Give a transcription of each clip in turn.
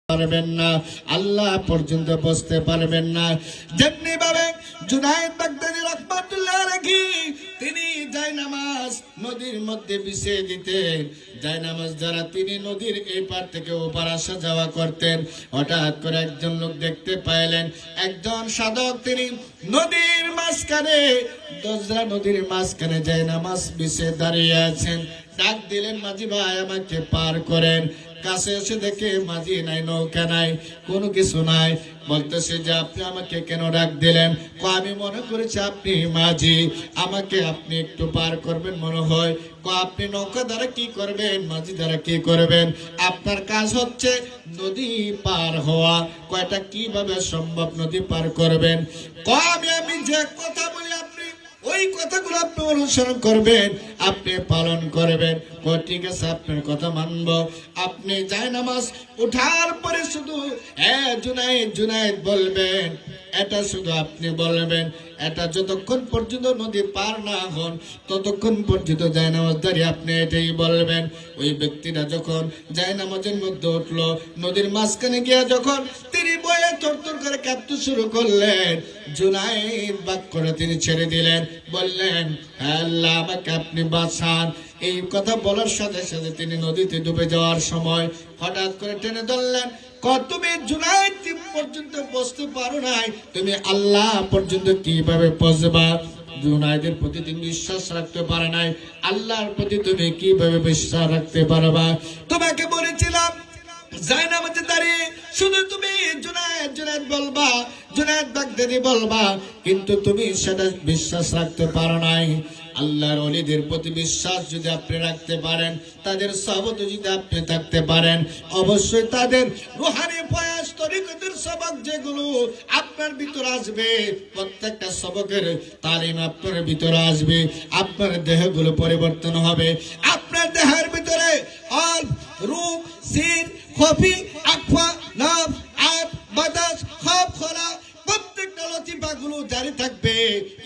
পারবেন না, আল্লাহ পর্যন্ত বসতে পারবেন না। যেমনি ভাবে জুনায়েদ বাগদাদী রাহমাতুল্লাহ আলাইহি তিনি জায়নামাজ নদীর মধ্যে বিছিয়ে দিতেন, জায়নামাজ দ্বারা তিনি নদীর এই পার থেকে ও পার আসা যাওয়া করতেন। হঠাৎ করে একজন লোক দেখতে পাইলেন, একজন সাধক তিনি নদীর মাঝখানে, দজরা নদীর মাঝখানে জায়নামাজ বিছিয়ে দাঁড়িয়ে আছেন। ডাক দিলেন, মাঝি ভাই আমাকে পার করেন। কাছে এসে দেখে মাঝি নাই, নৌকা নাই, কোনো কিছু নাই। বলতেছে যে আপনি আমাকে কেন ডাক দিলেন? আমি মনে করেছি আপনি মাঝি, আমাকে আপনি একটু পার করবেন মনে হয়। আপনি নৌকা দ্বারা কি করবেন, মাঝি দ্বারা কি করবেন? আপনার কাজ হচ্ছে নদী পার হওয়া। কয়টা কিভাবে সম্ভব নদী পার করবেন? আমি যে কথা বলি আপনি ওই কথাগুলো আপনি অনুসরণ করবেন, আপনি পালন করবেন। ঠিক আছে, আপনার কথা মানবো। আপনি জায়নামাজ উঠার পরে শুধু জুনায়েদ জুনায়েদ বলবেন, এটা শুধু আপনি বলবেন। এটা যতক্ষণ পর্যন্ত নদী পার না হন ততক্ষণ পর্যন্ত জায়নামাজ দাঁড়িয়ে আপনি এটাই বলবেন। ওই ব্যক্তিটা যখন জায়নামাজের মধ্যে উঠলো, নদীর মাঝখানে গিয়ে যখন তিনি বয়ে থরথর করে কাঁপতে শুরু করলেন, জুনায়েদ বাক করে তিনি ছেড়ে দিলেন, বললেন, আল্লাহ আমাকে আপনি বাঁচান। এই কথা বলার সাথে সাথে তিনি নদীতে ডুবে যাওয়ার সময় হঠাৎ করে টেনে ধরলেন, তুমি জুনায়েদ পর্যন্ত বসতে পারো নাই, তুমি আল্লাহ পর্যন্ত কিভাবে পৌঁছবা? জুনায়েদের প্রতি তুমি বিশ্বাস রাখতে পারে নাই, আল্লাহর প্রতি তুমি কিভাবে বিশ্বাস রাখতে পারবা? তোমাকে বলেছিলাম জায়নামাজে দাঁড়িয়ে শুধু তুমি জুনায়েদ জুনায়েদ বলবা, জুনায়েদ বাগদাদী বলবা, কিন্তু তুমি সেটা বিশ্বাস রাখতে পারো নাই। আল্লাহর ওলিদের প্রতি বিশ্বাস যদি আপনি রাখতে পারেন, তাদের সহবতে যদি আপনি থাকতে পারেন, অবশ্যই তাদের রুহানি প্রয়াস তরিকতের সবক যেগুলো আপনার ভিতরে আসবে, প্রত্যেকটা সবকের তালিম আপনার ভিতরে আসবে, আপনার দেহগুলো পরিবর্তন হবে। আপনার দেহের ভিতরে অল রূপ সিন কফি আকফা নাফ আব বাতাস খব খোলা প্রত্যেকটা লতিফাগুলো জারি থাকবে।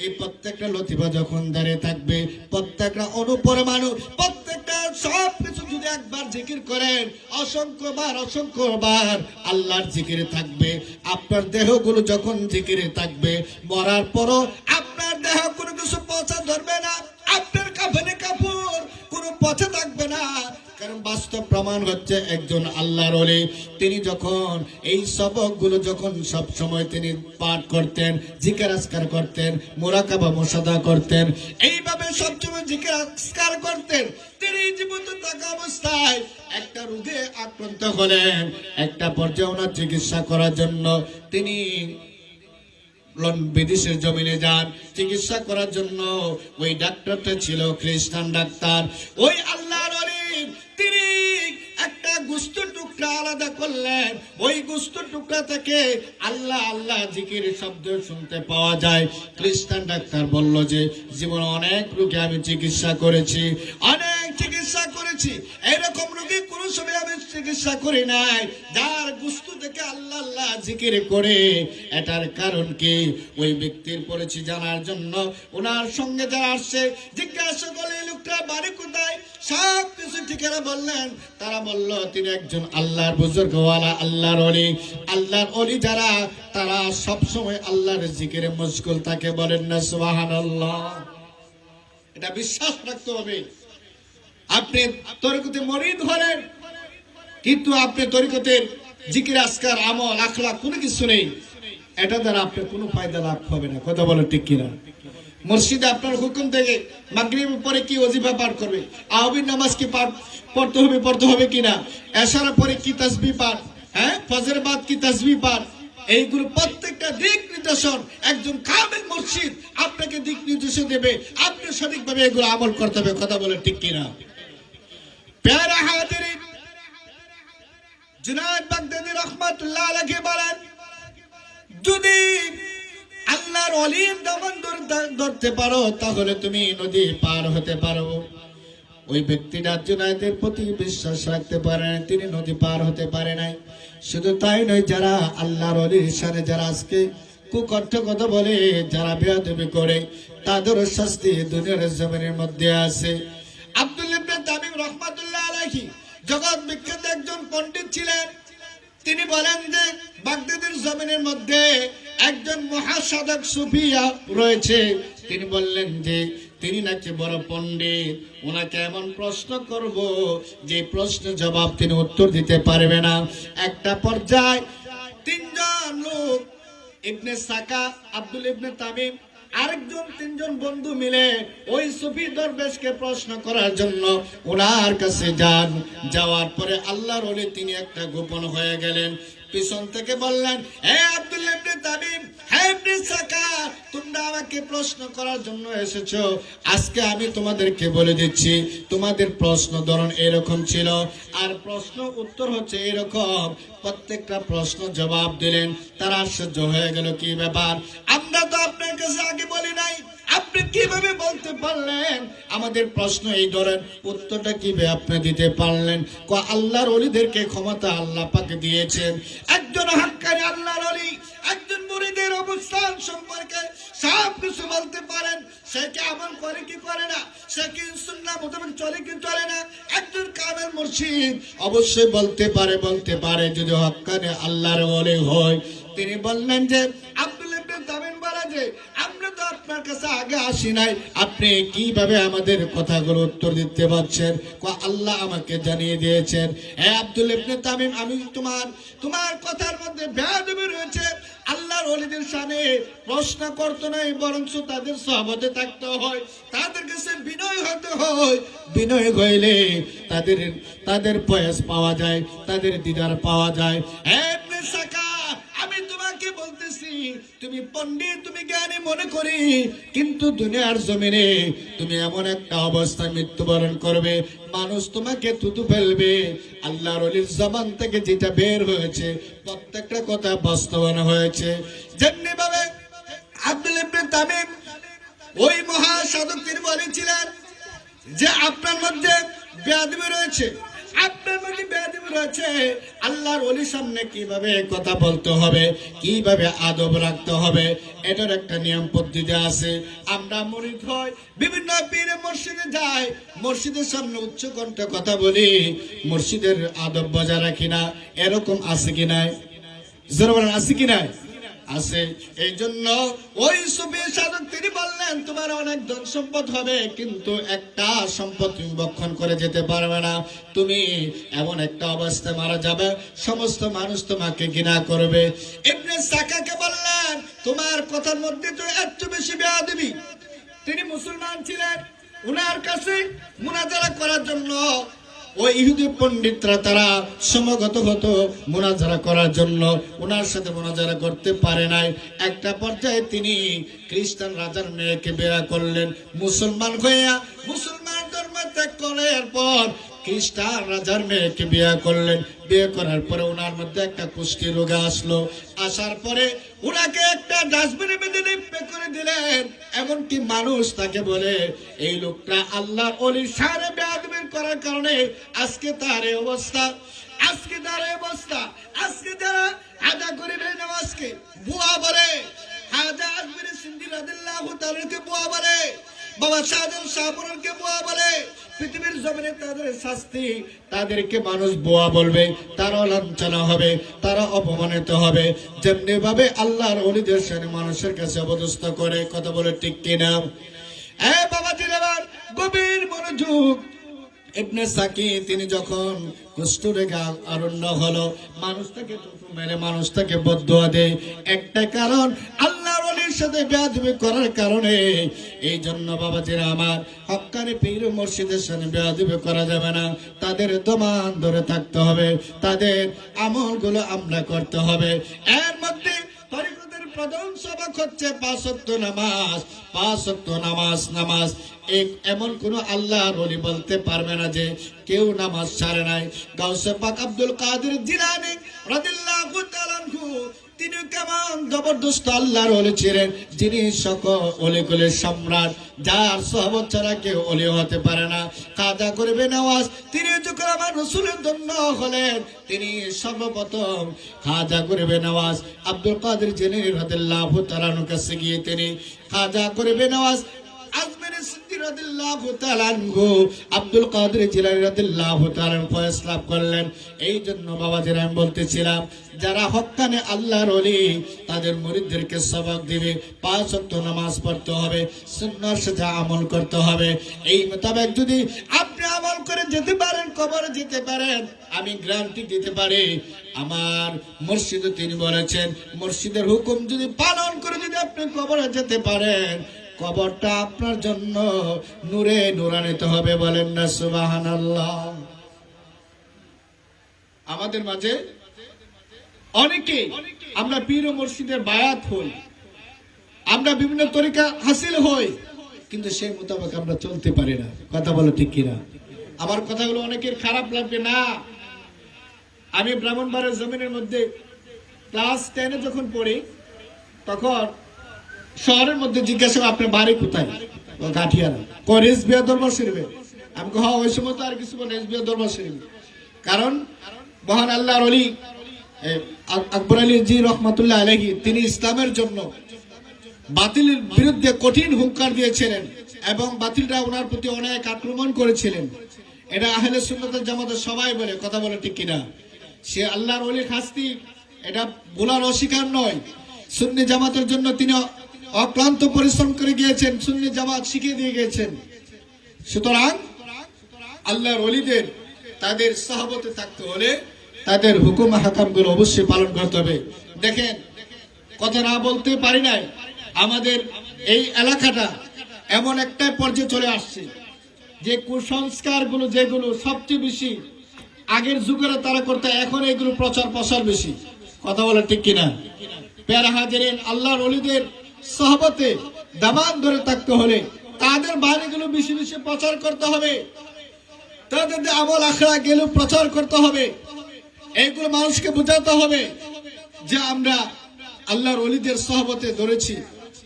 এই প্রত্যেকটা লতিফা যখন দাঁড়িয়ে থাকবে, প্রত্যেকটা অনুপরমাণু, প্রত্যেকটা সব কিছু যদি একবার জিকির করেন, অসংখ্যবার আল্লাহর জিকিরে থাকবে। আপনার দেহগুলো যখন জিকিরে থাকবে, মরার পরও আপনার দেহ কোনো কিছু পচা ধরবে না, আপনার কাফনে কাপড় কোনো পচা থাকবে না। কারণ বাস্তব প্রমাণ হচ্ছে একজন আল্লাহর ওলি তিনি যখন এই সবকগুলো যখন সব সময় তিনি পাঠ করতেন, জিকির আজকার করতেন, মুরাকাবা মুশাহাদা করতেন, এইভাবে সবসময় জিকির আজকার করতেন, তিনি জীবিত থাকা অবস্থায় একটা রোগে আক্রান্ত হলেন। একটা পর্যায়ে ওনার চিকিৎসা করার জন্য তিনি বিদেশের জমিনে যান চিকিৎসা করার জন্য। ওই ডাক্তারটা ছিল খ্রিস্টান ডাক্তার। ওই আল্লাহর ওলি তিনি একটা গোস্ত টুকরা আলাদা করলেন, ওই গোস্ত টুকরা থেকে আল্লাহ আল্লাহ জিকির শব্দ শুনতে পাওয়া যায়। খ্রিস্টান ডাক্তার বলল যে জীবনে অনেক রোগী আমি চিকিৎসা করেছি, অনেক চিকিৎসা করেছি, এরকম রোগী কোনো সময় আমি চিকিৎসা করি নাই যার গোস্ত থেকে আল্লাহ আল্লাহ জিকির করে। এটার কারণ কি? ওই ব্যক্তির পরিচি জানার জন্য ওনার সঙ্গে যারা আসছে জিজ্ঞাসা করলে লোকটা বাড়ি কোথায়, সব কিছু ঠিকানা বললেন। তারা বলল তিনি একজন আল্লাহর বুজুর্গওয়ালা আল্লাহর ওলি। আল্লাহর ওলি যারা তারা সব সময় আল্লাহর জিকিরে মশগুল থাকে। বলেন না সুবহানাল্লাহ? এটা বিশ্বাস রাখতে হবে। আপনি তরিকতে মরিদ হলেন, কিন্তু আপনি তরিকতের জিকির আজকার আমল আখলাক কোনো কিছু নেই, এটা দ্বারা আপনার কোনো ফায়দা লাভ হবে না। কথা বলেন ঠিক কিনা? মসজিদে আপনার হুকুম থেকে মাগরিবের পরে কি ওজিফা পাঠ করবে, আহবির নামাজ কি পাঠ পড়তে হবে কিনা, এশার পরে কি তাসবিহ পাঠ, ফজর বাদ কি তাসবিহ পাঠ, এইগুলো প্রত্যেকটা দিক নির্দেশন একজন কামেল মুর্শিদ আপনাকে দিক নির্দেশন দেবে। আপনি সঠিকভাবে এগুলো আমল করতে হবে। কথা বলেন ঠিক কিনা? প্যারা হাজিরিন, জুনায়েদ বাগদাদী রাহমাতুল্লাহ আলাইহি বলেন, যদি আল্লাহর ওলির দামান ধরতে পারো তাহলে তুমি নদী পার হতে পারো। ওই ব্যক্তিটা জুনায়েদের প্রতি বিশ্বাস রাখতে পারে না, তিনি নদী পার হতে পারে নাই। শুধু তাই নয়, যারা আল্লাহর ওলির শানে যারা আজকে কুকর্থ কথা বলে, যারা বেয়াদবি করে, তাদেরও শাস্তি দুনিয়ার জমিনের মধ্যে আছে। আব্দুল্লাহ ইবনে তামিম রাহমাতুল্লাহ আলাইহি জগৎ বিখ্যাত একজন পণ্ডিত ছিলেন। তিনি বলেন যে বাগদাদের জমিনের মধ্যে একজন মহাসাধক সুফিয়া রয়েছে। তিনি বললেন যে তিনি নাকি বড় পণ্ডিত, ওনাকে এমন প্রশ্ন করব যে প্রশ্নের জবাব তিনি উত্তর দিতে পারবে না। একটা পর্যায়ে তিনজন লোক, ইবনে সাকা, আব্দুল ইবনে তামিম, আরেকজন, তিনজন বন্ধু মিলে ওই সুফি দরবেশকে প্রশ্ন করার জন্য ওনার কাছে যান। যাওয়ার পরে আল্লাহর ওলি তিনি একটা গোপন হয়ে গেলেন। পিছন থেকে বললেন, হে আব্দুল ইবনে তামিম, হে ইবনে সাকা, তোমরা আমাকে প্রশ্ন করার জন্য এসেছো। আজকে আমি তোমাদেরকে বলে দিচ্ছি, তোমাদের প্রশ্ন ধরন এরকম ছিল আর প্রশ্ন উত্তর হচ্ছে এরকম। প্রত্যেকটা প্রশ্ন জবাব দিলেন। তারা আশ্চর্য হয়ে গেল, কি ব্যাপার, আমরা তো আপনার কাছে আগে বলি নাই, আপনি কিভাবে বলতে পারলেন আমাদের প্রশ্ন এই ধরেন, উত্তরটা কিভাবে আপনি দিতে পারলেন? আল্লাহর ওলিদেরকে ক্ষমতা আল্লাহ পাক দিয়েছেন। একজন হাক্কানি আল্লাহর ওলি একজন মুরিদের অবস্থান সম্পর্কে সব কিছু বলতে পারেন। সে কি আমল করে কি করে না, সে কি সুন্নাহ মোতাবেক চলে কি চলে না, একজন কামেল মুর্শিদ অবশ্যই বলতে পারে যদি হাক্কানি আল্লাহর ওলি হয়। তিনি বললেন যে আব্দুল ইবনে তামিম বলে যে আমরা তো আপনার কাছে আগে আসি নাই, আপনি কিভাবে আমাদের কথাগুলো উত্তর দিতে পারছেন? আল্লাহ আমাকে জানিয়ে দিয়েছেন। হে আব্দুল ইবনে তামিম, আমি তোমার কথার মধ্যে বেয়াদবি রয়েছে। আল্লাহর ওলিদের শানে প্রশ্ন করতে নাই, বরঞ্চ তাদের সহবতে থাকতে হয়, তাদের কাছে বিনয় হতে হয়। বিনয় হইলে তাদের ফয়েজ পাওয়া যায়, তাদের দিদার পাওয়া যায়। হে ইবনে সাকা, আমি তোমাকে বলতেছি, তুমি পণ্ডিত, তুমি জ্ঞানী মনে করি, কিন্তু দুনিয়ার জমিনে তুমি এমন একটা অবস্থায় মৃত্যুবরণ করবে, মানুষ তোমাকে থুতু ফেলবে। আল্লাহর ওলির জবান থেকে যেটা বের হয়েছে প্রত্যেকটা কথা বাস্তবায়ন হয়েছে। যেমনি ভাবে আব্দুল ইবনে তামিম ওই মহাসাধক তিনি বলেছিলেন যে আপনার মধ্যে বেয়াদবি রয়েছে, আপনার মধ্যে বেয়াদবি রয়েছে। আল্লাহর ওলির সামনে কিভাবে কথা বলতে হবে, কিভাবে আদব রাখতে হবে, এটার একটা নিয়ম পদ্ধতি আছে। আমরা মুরিদ হই, বিভিন্ন পীরে মসজিদে যাই, মসজিদের সামনে উচ্চ কণ্ঠে কথা বলি, মসজিদের আদব বজায় রাখি না। এরকম আছে কি নাই? জোরে বলেন, আছে কি নাই? আছে। এই জন্য ওই সুফি সাধক তিনি বললেন, তোমার অনেক ধন সম্পদ হবে, কিন্তু একটা সম্পদ তুমি ভক্ষণ করে যেতে পারবে না। তুমি এমন একটা অবস্থায় মারা যাবে, সমস্ত মানুষ তোমাকে ঘৃণা করবে। ইবনে সাকাকে বললেন, তোমার কথার মধ্যে তো এত বেশি বেয়াদবি। তিনি মুসলমান ছিলেন, উনার কাছে মুনাজারা করার জন্য ওই ইহুদি পণ্ডিতরা তারা সমাগত হতো মুনাজারা করার জন্য। ওনার সাথে মুনাজারা করতে পারে নাই। একটা পর্যায়ে তিনি খ্রিস্টান রাজার মেয়েকে বিয়ে করলেন। মুসলমান হইয়া মুসলমান ধর্ম ত্যাগ করার পর খ্রিস্টান রাজার মেয়েকে বিয়ে করলেন। বিয়ে করার পরে ওনার মধ্যে একটা কুষ্টি রোগ আসলো। আসার পরে ওনাকে একটা ডাস্টবিনে বেঁধে নিক্ষেপ করে দিলেন। এমনকি মানুষ তাকে বলে, এই লোকটা আল্লাহর ওলির শানে বেয়াদবি করার কারণে আজকে তার এই অবস্থা, আজকে তার এই অবস্থা। আজকে যারা আদা করিবে নামাজকে বুয়া বলে, হাজা আজমির সিন্দি রাদিয়াল্লাহু তাআলাকে বুয়া বলে, বাবা শাহজাহান শাহপুরকে বুয়া বলে, পৃথিবীর জমিনে তাদের শাস্তি, তাদেরকে মানুষ বুয়া বলবে, তারা লাঞ্ছনা হবে, তারা অপমানিত হবে। যেমনি ভাবে আল্লাহর ওলিদের শানে মানুষের কাছে অবদস্থ করে। কথা বলে ঠিক কিনা? বাবা জিরাবার গভীর মনোযোগ। ইবনে সাকি তিনি যখন কুষ্ঠরোগে আরণ্য হলো, মানুষ তাকে মেরে মানুষ তাকে বদদুয়া দেয়। একটা কারণ, আল্লাহর ওলির সাথে বেয়াদবি করার কারণে। এই জন্য বাবাজিরা আমার, হক্কানি পীর মুর্শিদের সাথে বেয়াদবি করা যাবে না। তাদের দমান ধরে থাকতে হবে, তাদের আমলগুলো আমরা করতে হবে। এর মধ্যে তরিকতের প্রধান সবক হচ্ছে 5 ওয়াক্ত নামাজ। 5 ওয়াক্ত নামাজ এমন কোন আল্লাহর ওলি বলতে পারবে না যে কেউ নামাজ ছাড়ে নাই। গাউসে পাক আব্দুল কাদের জিলানী রাদিয়াল্লাহু তাআলা আনহু তিনি কেমন জবরদস্ত আল্লাহর ওলি ছিলেন, যিনি সকল ওলিগুলির সম্রাট, যার সহবত ছাড়া কেউ ওলি হতে পারে না। কাজা করবে নামাজ। তিনি যখন আমার রাসূলের জন্য হলেন, তিনি সর্বপ্রথম খাজা করবে নামাজ আব্দুল কাদের জিলানী রাদিয়াল্লাহু তাআলার কাছে গিয়ে তিনি খাজা করবে নামাজ আজমির সিদ্দিক রাদিয়াল্লাহু তাআলা আনহু আব্দুল কাদের জিলানী রাদিয়াল্লাহু তাআলা ফয়সালা করলেন। এই জন্য বাবাজিরা আমি বলতেছিলাম, যারা হক্কানে আল্লাহর ওলি তাদের মুরিদদেরকে সবক দিবে, 5 ওয়াক্ত নামাজ পড়তে হবে, সুন্নাহর সাথে আমল করতে হবে। এই মোতাবেক যদি আপনি আমল করে যেতে পারেন, কবরে যেতে পারেন, আমি গ্যারান্টি দিতে পারি, আমার মুর্শিদ তিনি বলেছেন, মুর্শিদের হুকুম যদি পালন করে যদি আপনি কবরে যেতে পারেন, কবরটা আপনার জন্য নূরে নূরান্বিত হবে। বলেন না সুবহানাল্লাহ। আমাদের মাঝে অনেকে আমরা পীর ও মুর্শিদের বায়াত হই, আমরা বিভিন্ন তরিকা হাসিল হই, কিন্তু সেই মোতাবেক আমরা চলতে পারি না। কথা বলো ঠিক কিনা? আমার কথাগুলো অনেকের খারাপ লাগবে না। আমি ব্রাহ্মণবাড়িয়ার জমিনের মধ্যে ক্লাস 10-এ যখন পড়ি, তখন শহরের মধ্যে জিজ্ঞাসা আপনার বাড়ি কোথায়? গাঠিয়ারা। রেজবিয়া দরবার শরীফে। আমি হ্যাঁ, ওই সময় তো আর কিছু বলে রেজবিয়া দরবার শরীফ। কারণ মহান আল্লাহর ওলি আকবর আলী জি রহমাতুল্লাহ আলাইহি তিনি ইসলামের জন্য বাতিলের বিরুদ্ধে কঠিন হুঙ্কার দিয়েছিলেন এবং বাতিলরা ওনার প্রতি অনেক আক্রমণ করেছিলেন। এটা আহলে সুন্নাত ওয়াল জামাতের সবাই বলে। কথা বলে ঠিক কিনা? সে আল্লাহর ওলির শাস্তি এটা বলার অস্বীকার নয়। সুন্নি জামাতের জন্য তিনি অক্লান্ত পরিশ্রম করে গিয়েছেন, সুন্নি জামাত শিখিয়ে দিয়ে গিয়েছেন। সুতরাং আল্লাহর ওলিদের তাদের সাহাবতে থাকতে হলে তাদের হুকুম হাকামগুলো অবশ্যই পালন করতে হবে। দেখেন, কথা না বলতে পারি নাই, আমাদের এই এলাকাটা এমন একটা পর্যায়ে চলে আসছে যে কুসংস্কারগুলো যেগুলো সবচেয়ে বেশি আগের যুগের তারা করতে, এখন এগুলো প্রচার প্রসার বেশি। কথা বলে ঠিক কিনা? প্যারা হাজিরিন, আল্লাহর ওলিদের সাহাবতে দামান ধরে থাকতে হলে তাদের বাণীগুলো বেশি বেশি প্রচার করতে হবে, তাদের আমল আখড়া গেলেও প্রচার করতে হবে। এইগুলো মানুষকে বোঝাতে হবে যে আমরা আল্লাহর ওলিদের সাহাবতে ধরেছি,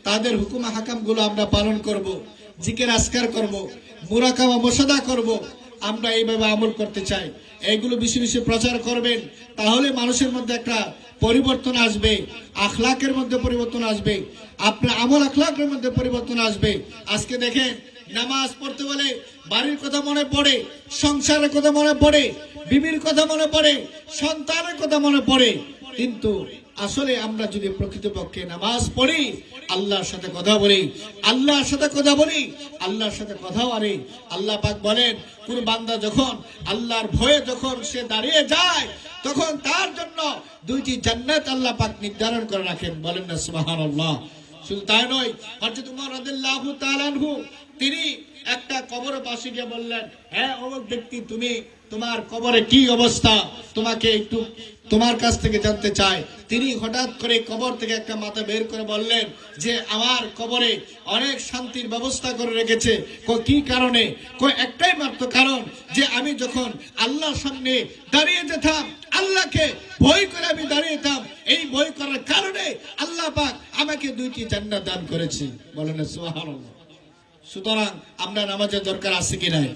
তাদের হুকুম হাকাম গুলো আমরা পালন করব, জিকির আজকার করব, মুরাকাবা মুশাহাদা করব। আমরা এইভাবে আমল করতে চাই। এইগুলো বেশি বেশি প্রচার করবেন, তাহলে মানুষের মধ্যে একটা পরিবর্তন আসবে, আখলাকের মধ্যে পরিবর্তন আসবে, আপনার আমল আখলাকের মধ্যে পরিবর্তন আসবে। আজকে দেখেন, নামাজ পড়তে বলে বাড়ির কথা মনে পড়ে, সংসারের কথা মনে পড়ে, বিবির কথা মনে পড়ে, সন্তানের কথা মনে পড়ে, কিন্তু আসলে আমরা যদি প্রকৃতপক্ষে নামাজ পড়ি, আল্লাহর সাথে কথা বলি, আল্লাহর সাথে কথা বলি, আল্লাহর সাথে কথা বলি, আল্লাহ পাক বলেন কোন বান্দা যখন আল্লাহর ভয়ে যখন সে দাঁড়িয়ে যায়, তখন তার জন্য 2টি জান্নাত আল্লাহ পাক নির্ধারণ করে রাখেন। বলেন না সুবহানাল্লাহ। শুধু তাই নয়, হযরত উমর রাদিয়াল্লাহু তাআলা আনহু তিনি একটা কবরের পাশে গিয়ে বললেন, হ্যাঁ অমুক ব্যক্তি, তুমি তোমার কবরে কি অবস্থা, তোমাকে একটু তোমার কাছ থেকে জানতে চাই। তিনি হঠাৎ করে কবর থেকে একটা মাথা বের করে বললেন যে আমার কবরে অনেক শান্তির ব্যবস্থা করে রেখেছে। কি কারণে? একটাই মাত্র কারণ, যে আমি যখন আল্লাহর সামনে দাঁড়িয়ে যেতাম, আল্লাহকে ভয় করে আমি দাঁড়িয়েতাম, এই ভয় করার কারণে আল্লাহ পাক আমাকে 2টি জান্নাত দান করেছে। বলেন সুবহানাল্লাহ। সুতরাং আমরা নামাজের দরকার আছে কি নাই?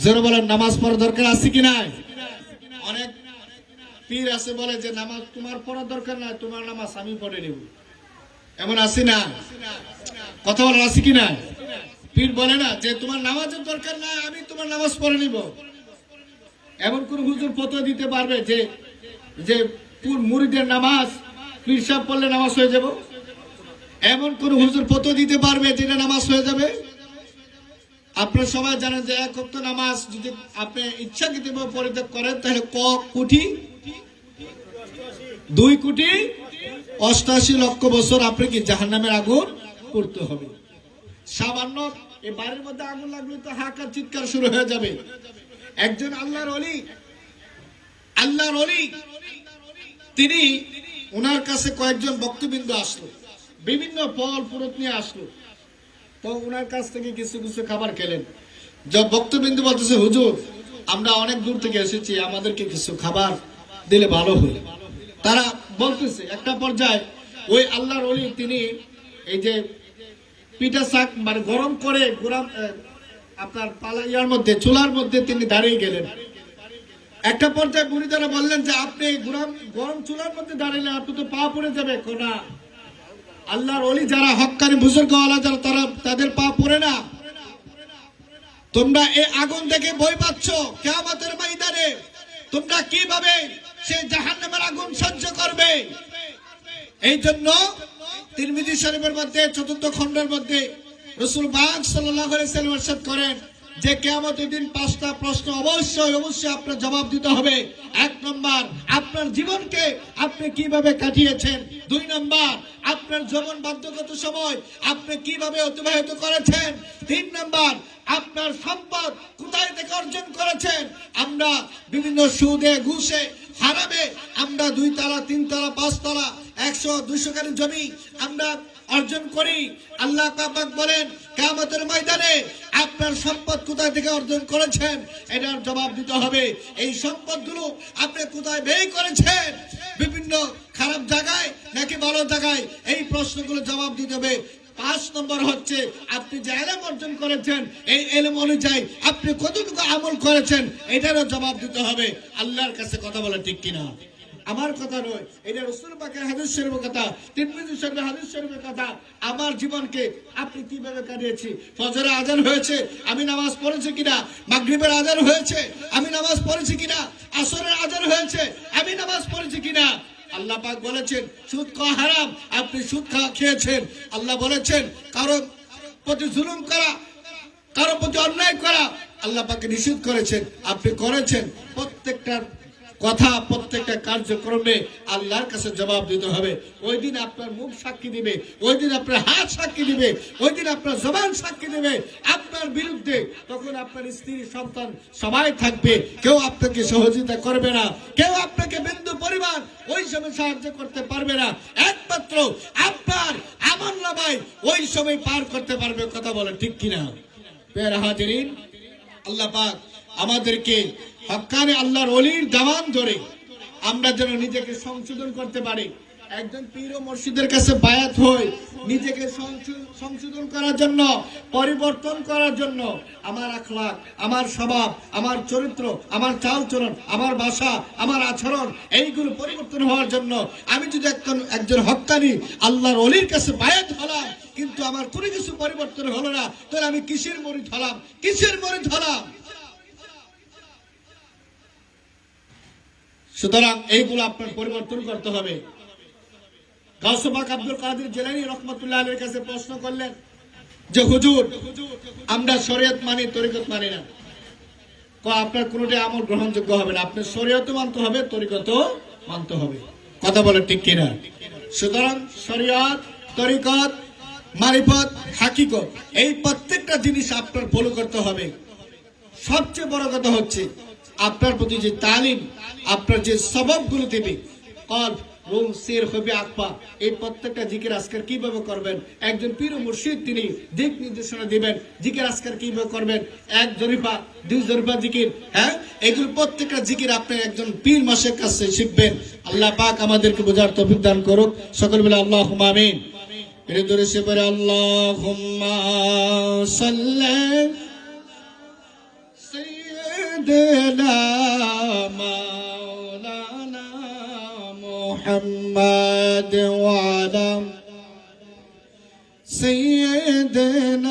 জোরে বলেন, নামাজ পড়ার দরকার আছে কি নাই? অনেক পীর আছে বলে যে নামাজ তোমার পড়ার দরকার নাই, তোমার নামাজ আমি পড়ে নেব। এমন আছে না? কথা বলার আছে কি নাই? পীর বলে না যে তোমার নামাজের দরকার নাই, আমি তোমার নামাজ পড়ে নিব। এমন কোন হুজুর ফতোয়া দিতে পারবে যে যে মুরিদের নামাজ পীর সাহেব পড়লে নামাজ হয়ে যাব? এমন কোন হুজুর ফতোয়া দিতে পারবে যেটা নামাজ হয়ে যাবে? আপনারা সবাই জানেন যে 1 ওয়াক্ত নামাজ যদি আপনি ইচ্ছাকৃতভাবে পরিত্যাগ করেন, তাহলে কোটি 2,88,00,000 বছর আপনাকে জাহান্নামের আগুন পড়তে হবে। সামান্য এই বাড়ির মধ্যে আগুন লাগলে তো হাহাকার চিৎকার শুরু হয়ে যাবে। একজন আল্লাহর ওলি তিনি, ওনার কাছে কয়েকজন ভক্তবৃন্দ আসলো, বিভিন্ন ফল ফুরত নিয়ে আসলো। তো ওনার কাছ থেকে কিছু কিছু খাবার খেলেন। ভক্তবৃন্দ বলতেছে, হুজুর আমরা অনেক দূর থেকে এসেছি, আমাদেরকে কিছু খাবার দিলে ভালো হয়। তারা বলতেছে, একটা পর্যায়ে ওই আল্লাহর ওলি তিনি এই যে পিঠা শাক মানে গরম করে আপনার পালাইয়ার মধ্যে, চুলার মধ্যে তিনি দাঁড়িয়ে গেলেন। একটা পর্যায়ে মুরিদারা বললেন যে আপনি গরম চুলার মধ্যে দাঁড়ালেন, আপনি তো পা পড়ে যাবে। কোনা আল্লাহর ওলি যারা হক্কানি বুজুর্গওয়ালা যারা, তাদের পা পড়ে না। তোমরা এই আগুন থেকে ভয় পাচ্ছ, কিয়ামতের ময়দানে তোমরা কিভাবে সেই জাহান্নামের আগুন সহ্য করবে? এই জন্য তিরমিজি শরীফের মধ্যে ৪র্থ খণ্ডের মধ্যে রাসূল পাক সাল্লাল্লাহু আলাইহি ওয়াসাল্লাম ইরশাদ করেন যে কিয়ামতের দিন 5টা প্রশ্ন অবশ্যই আপনার জবাব দিতে হবে। 1 নম্বর, আপনার জীবনকে আপনি কিভাবে কাটিয়েছেন। 2 নম্বর, আপনার যৌবন বার্ধক্যগত সময় আপনি কিভাবে অতিবাহিত করেছেন। 3 নম্বর, আপনার সম্পদ কোথায় থেকে অর্জন করেছেন। আমরা বিভিন্ন সুদে ঘুষে হারামে আমরা 2 তলা 3 তলা 5 তলা 100-200 কানি জমি আমরা অর্জন করি। আল্লাহ পাক বলেন কিয়ামতের ময়দানে আপনার সম্পদ কোথায় থেকে অর্জন করেছেন এটার জবাব দিতে হবে। এই সম্পদগুলো আপনি কোথায় ব্যয় করেছেন, বিভিন্ন খারাপ জায়গায় নাকি ভালো জায়গায়, এই প্রশ্নগুলো জবাব দিতে হবে। 5 নম্বর হচ্ছে আপনি যে ইলম অর্জন করেছেন এই ইলম অনুযায়ী আপনি কতটুকু আমল করেছেন এটারও জবাব দিতে হবে। আল্লাহর কাছে কথা বলা ঠিক কিনা? আমার কথা নয়, এটা রাসূল পাকের হাদিস শরীফের কথা, তিরমিজি শরীফের হাদিস শরীফের কথা। আমার জীবনকে আপনি কিভাবে কাটিয়েছি। ফজরের আজান হয়েছে, আমি নামাজ পড়েছি কিনা। মাগরিবের আজান হয়েছে, আমি নামাজ পড়েছি কিনা। আসরের আজান হয়েছে, আমি নামাজ পড়েছি কিনা। আল্লাহ পাক বলেছেন সুদ খাওয়া হারাম, আপনি সুদ খেয়েছেন। আল্লাহ বলেছেন কারো প্রতি জুলুম করা, কারো প্রতি অন্যায় করা আল্লাহ পাকে নিষেধ করেছেন, আপনি করেছেন। প্রত্যেকটা কথা, প্রত্যেকটা কার্যক্রমে আল্লাহর কাছে জবাব দিতে হবে। ওই দিন আপনার মুখ সাক্ষী দিবে, ওই দিন আপনার হাত সাক্ষী দিবে, ওই দিন আপনার জবান সাক্ষী দিবে আপনার বিরুদ্ধে। তখন আপনার স্ত্রী সন্তান সবাই থাকবে, কেউ আপনাকে সহযোগিতা করবে না, কেউ আপনাকে বিন্দু পরিমাণ ওই সময় সাহায্য করতে পারবে না। একমাত্র আপনার আমলনামায় ওই সময় পার করতে পারবে। কথা বলেন ঠিক কিনা? প্রিয় হাজিরিন, আল্লাহ পাক আমাদেরকে হক্কানে আল্লাহর ওলির দামান ধরে আমরা যেন নিজেকে সংশোধন করতে পারি। একজন পীর ও মুর্শিদের কাছে বায়াত হই নিজেকে সংশোধন করার জন্য, পরিবর্তন করার জন্য। আমার আখলাক, আমার স্বভাব, আমার চরিত্র, আমার চালচলন, আমার ভাষা, আমার আচরণ এইগুলো পরিবর্তন হওয়ার জন্য আমি যদি একজন হক্কানি আল্লাহর ওলির কাছে বায়াত হলাম কিন্তু আমার কোনো কিছু পরিবর্তন হলো না, তাহলে আমি কিসের মরিদ হলাম? কিসের মরিদ হলাম? সুতরাং এইগুলো আপনার পরিবর্তন করতে হবে। গাউসে পাক আব্দুল কাদের জিলানী রাহমাতুল্লাহ আলাইহির কাছে প্রশ্ন করলেন যে হুজুর, আমরা শরীয়ত মানি, তরিকত মানি না। আপনার কোনটাই আমল গ্রহণযোগ্য হবে না। আপনার শরীয়তও মানতে হবে, তরিকতও মানতে হবে। কথা বলে ঠিক কিনা? সুতরাং শরীয়ত, তরিকত, মারিফত, হাকিকত এই প্রত্যেকটা জিনিস আপনার ফলো করতে হবে। সবচেয়ে বড় কথা হচ্ছে আপনার প্রতি যে তালিম, আপনার যে সববগুলো দেবে, কল রুম সির হবে আকবা, এই প্রত্যেকটা জিকির আজকার কিভাবে করবেন। একজন পীর ও মুর্শিদ তিনি দিক নির্দেশনা দিবেন জিকির আজকার কিভাবে করবেন। 1 জরিফা 2 জরিফা জিকির, হ্যাঁ, এগুলো প্রত্যেকটা জিকির আপনি একজন পীর মাসের কাছে শিখবেন। আল্লাহ পাক আমাদেরকে বোঝার তৌফিক দান করুক। সকল বলে আল্লাহুম্মা আমিন। এর দরে সে বলে আল্লাহুম্মা সাল্লি সাইয়্যিদিনা মাওলানা মুহাম্মদ ওয়া আলা সাইয়্যিদিনা